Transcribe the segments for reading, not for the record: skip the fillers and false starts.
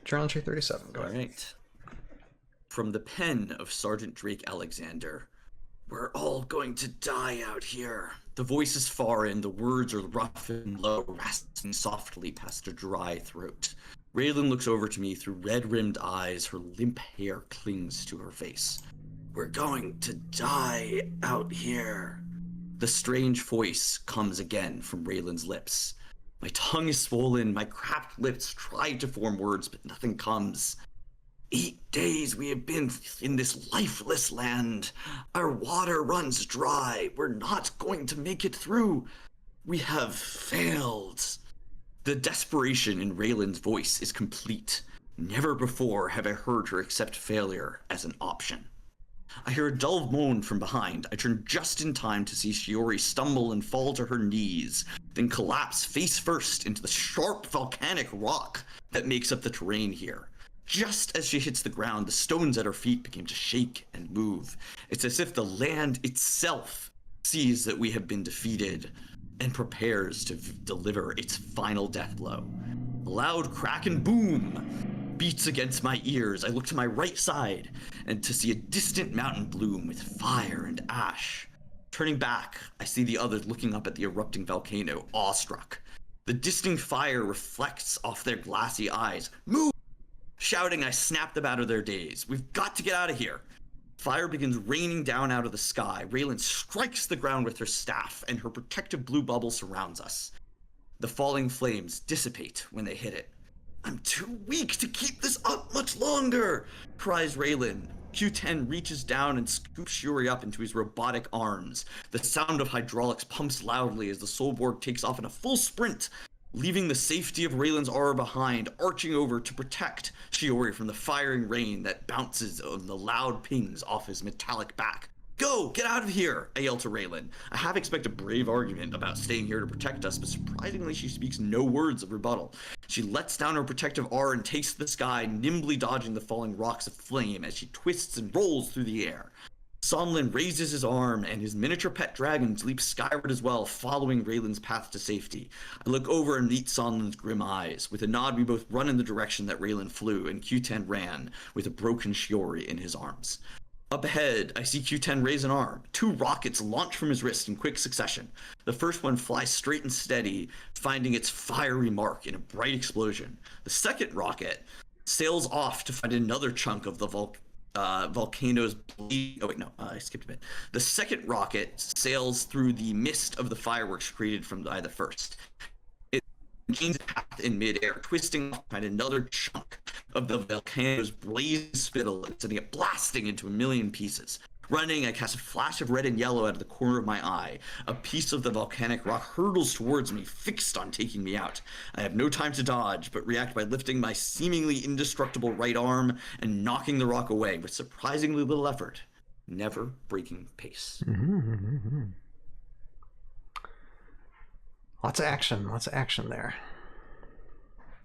Journal entry 37. Go All ahead. right. From the pen of Sergeant Drake Alexander, we're all going to die out here. The voice is foreign, the words are rough and low, rasping softly past a dry throat. Raylan looks over to me through red-rimmed eyes, her limp hair clings to her face. We're going to die out here. The strange voice comes again from Raylan's lips. My tongue is swollen, my cracked lips try to form words, but nothing comes. 8 days we have been in this lifeless land. Our water runs dry. We're not going to make it through. We have failed. The desperation in Raylan's voice is complete. Never before have I heard her accept failure as an option. I hear a dull moan from behind. I turn just in time to see Shiori stumble and fall to her knees, then collapse face first into the sharp volcanic rock that makes up the terrain here. Just as she hits the ground, the stones at her feet begin to shake and move. It's as if the land itself sees that we have been defeated and prepares to deliver its final death blow. A loud crack and boom beats against my ears. I look to my right side and to see a distant mountain bloom with fire and ash. Turning back, I see the others looking up at the erupting volcano, awestruck. The distant fire reflects off their glassy eyes. Move! Shouting, I snap them out of their daze. We've got to get out of here. Fire begins raining down out of the sky. Raylan strikes the ground with her staff, and her protective blue bubble surrounds us. The falling flames dissipate when they hit it. I'm too weak to keep this up much longer, cries Raylan. Q10 reaches down and scoops Shiori up into his robotic arms. The sound of hydraulics pumps loudly as the Soulborg takes off in a full sprint, leaving the safety of Raylan's aura behind, arching over to protect Shiori from the firing rain that bounces on the loud pings off his metallic back. Go! Get out of here! I yell to Raylan. I half expect a brave argument about staying here to protect us, but surprisingly she speaks no words of rebuttal. She lets down her protective aura and takes to the sky, nimbly dodging the falling rocks of flame as she twists and rolls through the air. Sonlin raises his arm, and his miniature pet dragons leap skyward as well, following Raylan's path to safety. I look over and meet Sonlin's grim eyes. With a nod, we both run in the direction that Raylan flew, and Q10 ran, with a broken Shiori in his arms. Up ahead, I see Q10 raise an arm. 2 rockets launch from his wrist in quick succession. The first one flies straight and steady, finding its fiery mark in a bright explosion. The second rocket sails off to find another chunk of the volcano's bleed. Oh wait, no, I skipped a bit. The second rocket sails through the mist of the fireworks created by the first. It gains a path in midair, twisting off to find another chunk of the volcano's blazing spittle and sending it blasting into a million pieces. Running, I cast a flash of red and yellow out of the corner of my eye. A piece of the volcanic rock hurtles towards me, fixed on taking me out. I have no time to dodge, but react by lifting my seemingly indestructible right arm and knocking the rock away with surprisingly little effort, never breaking pace. Lots of action there.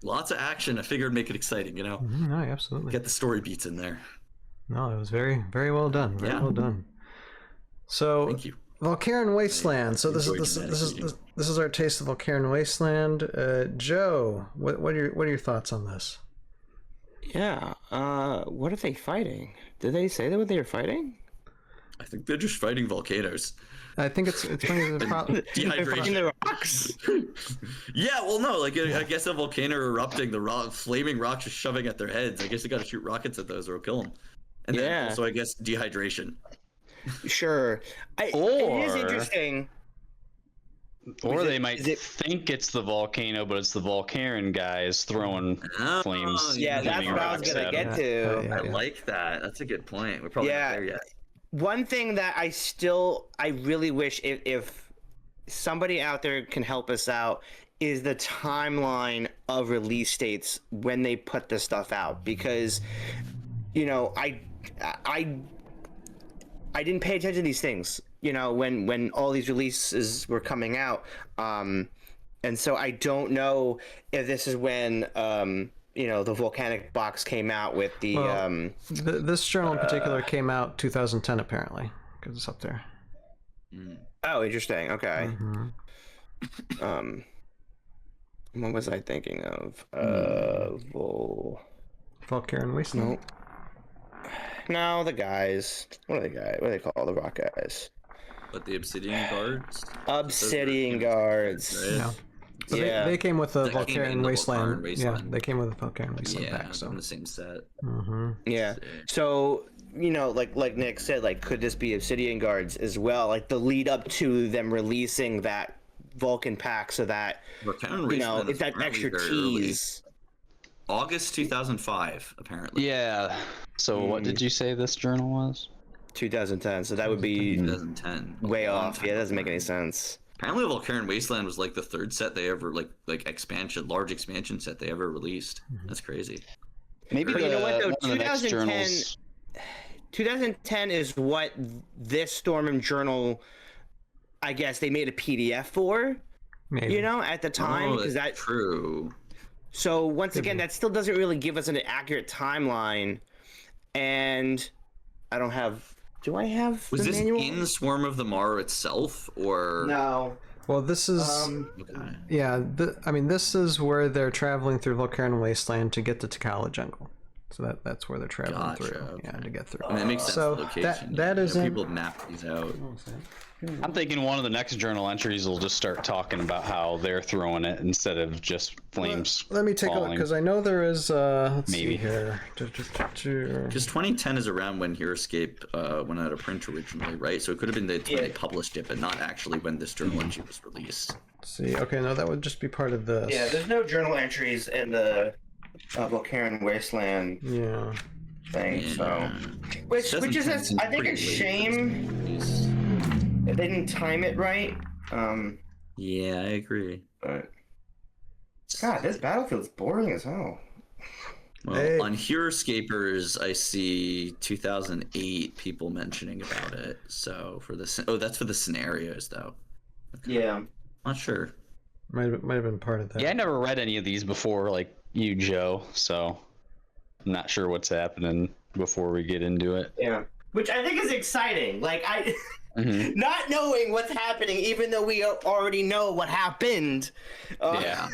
Lots of action. I figured make it exciting, you know? No, absolutely. Get the story beats in there. No, it was very, very well done. Very well done. So, thank you. Volcarian Wasteland. So this is our taste of Volcarian Wasteland. Joe, what are your thoughts on this? Yeah. What are they fighting? Did they say that what they were fighting? I think they're just fighting volcanoes. I think it's funny. Dehydration. The rocks. Yeah, well, no, like I guess a volcano erupting, the flaming rocks just shoving at their heads. I guess you got to shoot rockets at those or it'll kill them. And then also, I guess dehydration. Sure. It is interesting. Or they might think it's the volcano, but it's the Volcarian guys throwing flames. Yeah, that's what I was gonna get to. I like that. That's a good point. We're probably not there yet. One thing that I really wish if somebody out there can help us out is the timeline of release dates when they put this stuff out, because I didn't pay attention to these things, when all these releases were coming out, and so I don't know if this is when the volcanic box came out with the this journal in particular came out 2010 apparently, because it's up there. Oh, interesting. Okay. What was I thinking of? Valkyrian Wasteland? No, the guys. What are they called? The rock guys. But the Obsidian Guards? Obsidian Guards. Right? Yeah. So Yeah. they came with the They came Valkyrian in the Wasteland. Valkyrian Yeah, Wasteland. they came with the Valkyrian Wasteland Yeah, pack. So. in the same set. Mm-hmm. Yeah. Sick. So, like Nick said, like, could this be Obsidian Guards as well? Like, the lead up to them releasing that Vulcan pack so that, Valkyrian Wasteland it's is that apparently extra very early. tease. August 2005, apparently. Yeah. So what did you say this journal was? 2010, so that would be 2010. way A long off. time Yeah, that doesn't ago. make any sense. Apparently, Valkyrian Wasteland was like the third set they ever large expansion set they ever released. That's crazy. Maybe But you know what, though? one of the next 2010 journals. 2010 is what this Thormun journal, I guess, they made a PDF for, Maybe. at the time. That's that true. So once again, that still doesn't really give us an accurate timeline. And I don't have... Do I have Was the this manual? in Swarm of the Morrow itself, or No. Well, this is Okay. yeah. This is where they're traveling through Valkyrian Wasteland to get to Takala Jungle. So that's where they're traveling Gotcha, through. okay. Yeah, to get through. I mean, it makes sense. So The location. that is in- people map these out. I'm thinking one of the next journal entries will just start talking about how they're throwing it instead of just flames. Let me take a look falling. because I know there is. Let's see Maybe. here. Because 2010 is around when Heroscape went out of print originally, right? So it could have been when they published it, but not actually when this journal entry was released. Let's see. Okay, no, that would just be part of this. Yeah, there's no journal entries in the Valkyrian Wasteland Yeah. thing, so... Which is, 2010 seems I think, pretty a late for shame this release. if they didn't time it right. Yeah, I agree. But... God, this Battlefield's boring as hell. Well, Hey. on Heroscapers, I see 2008 people mentioning about it. So for the that's for the scenarios though. Yeah. Not sure. Might have been part of that. Yeah, I never read any of these before, like you, Joe. So I'm not sure what's happening before we get into it. Yeah. Which I think is exciting. Like, Mhm. not knowing what's happening, even though we already know what happened. Yeah.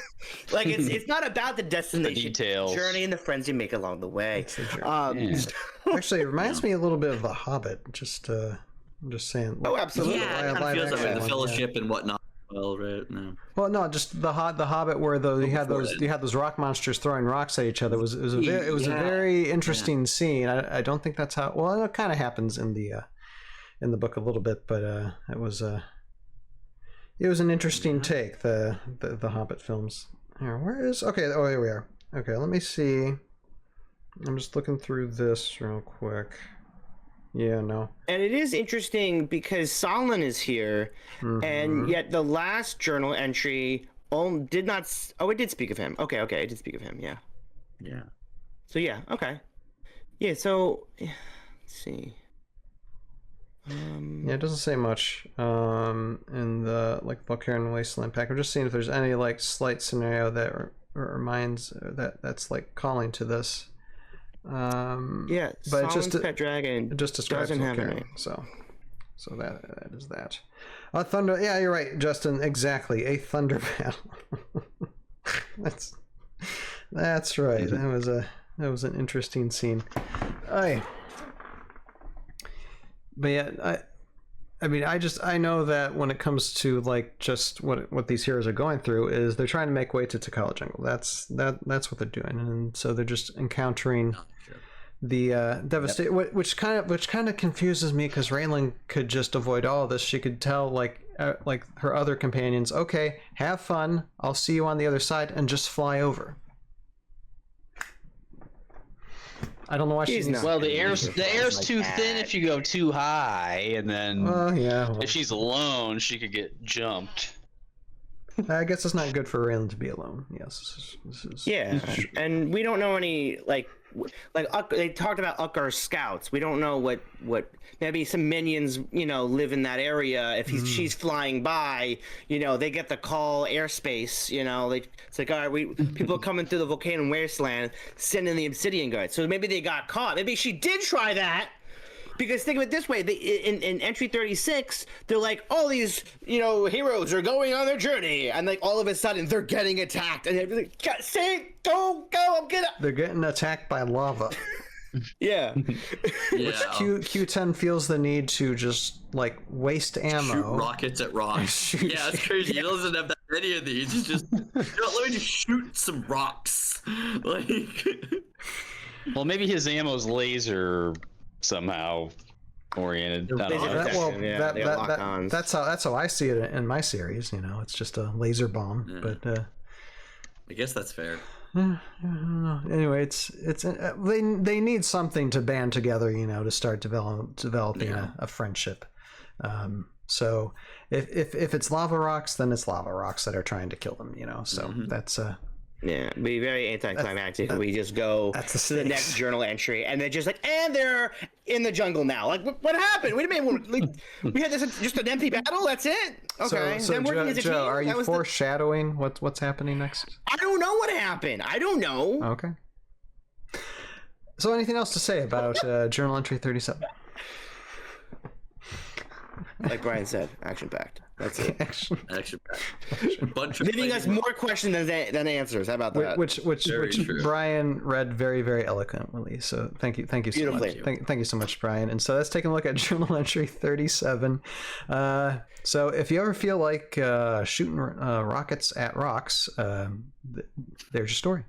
Like, it's not about the destination, details. journey, and the friends you make along the way. It's a journey. Yeah. Actually, it reminds me a little bit of The Hobbit. I'm just saying. Oh, absolutely. Yeah, it kind of live feels that way. action The one, Fellowship and whatnot. Well, right. No. Well, no, just the Hobbit, where you had before those then. rock monsters throwing rocks at each other. It was a Yeah. very interesting scene. I don't think that's how. Well, it kind of happens in the book a little bit, but it was an interesting take. The Hobbit films. Here, where is? Okay, oh, here we are. Okay, let me see. I'm just looking through this real quick. Yeah, no. And it is interesting because Solon is here, and yet the last journal entry did not. Oh, it did speak of him. Okay, it did speak of him. Yeah. Yeah. So yeah, okay. Yeah. So let's see. Yeah, it doesn't say much in the Valkyrian Wasteland pack. I'm just seeing if there's any slight scenario that reminds that's calling to this. Yeah, but it's Solon's just pet dragon it just describes doesn't have a Valkyrian, name. so that is that. Thunder. Yeah, you're right, Justin. Exactly, a thunder battle. that's right. That was an interesting scene. But yeah, I know that when it comes to just what these heroes are going through is they're trying to make way to Takala Jungle. That's what they're doing, and so they're just encountering the devastation, which kind of confuses me because Raylan could just avoid all of this. She could tell her other companions, okay, have fun. I'll see you on the other side, and just fly over. I don't know why she's not. Well, the air's too that. thin if you go too high, and then yeah. Well, if she's alone, she could get jumped. I guess it's not good for Raylan to be alone. Yes, this is Yeah, and we don't know any they talked about Uckar scouts. We don't know what maybe some minions live in that area. If she's flying by, they get the call airspace. It's like, all right, people are coming through the Volcanic Wasteland, sending the Obsidian Guards. So maybe they got caught. Maybe she did try that. Because think of it this way: in entry 36, they're like, all these heroes are going on their journey, and like all of a sudden they're getting attacked, and they're like, "Say, go, I'm gonna." They're getting attacked by lava. Yeah. Yeah. Q10 feels the need to just like waste ammo. Shoot rockets at rocks. Yeah, it's crazy. He doesn't have that many of these. He's just let me just shoot some rocks. Like, well, maybe his ammo's laser somehow oriented. I don't know. That's how I see it in my series. It's just a laser bomb. Yeah. But I guess that's fair. I don't know. Anyway, it's they need something to band together, to start developing a friendship. So if it's lava rocks, then it's lava rocks that are trying to kill them. So that's yeah, be very anticlimactic. We just go to the next journal entry, and they're just like, and they're in the jungle now. Like, what happened? Wait a minute, we had this just an empty battle. That's it. Okay. So Joe, are you foreshadowing what's happening next? I don't know what happened. I don't know. Okay. So, anything else to say about journal entry 37? Like Brian said, action-packed. That's it. Action-packed. Bunch of leaving us more questions than answers. How about that? Which Brian read very, very eloquently. So thank you so much. Thank you so much, Brian. And so let's take a look at journal entry 37. So if you ever feel like shooting rockets at rocks, there's your story.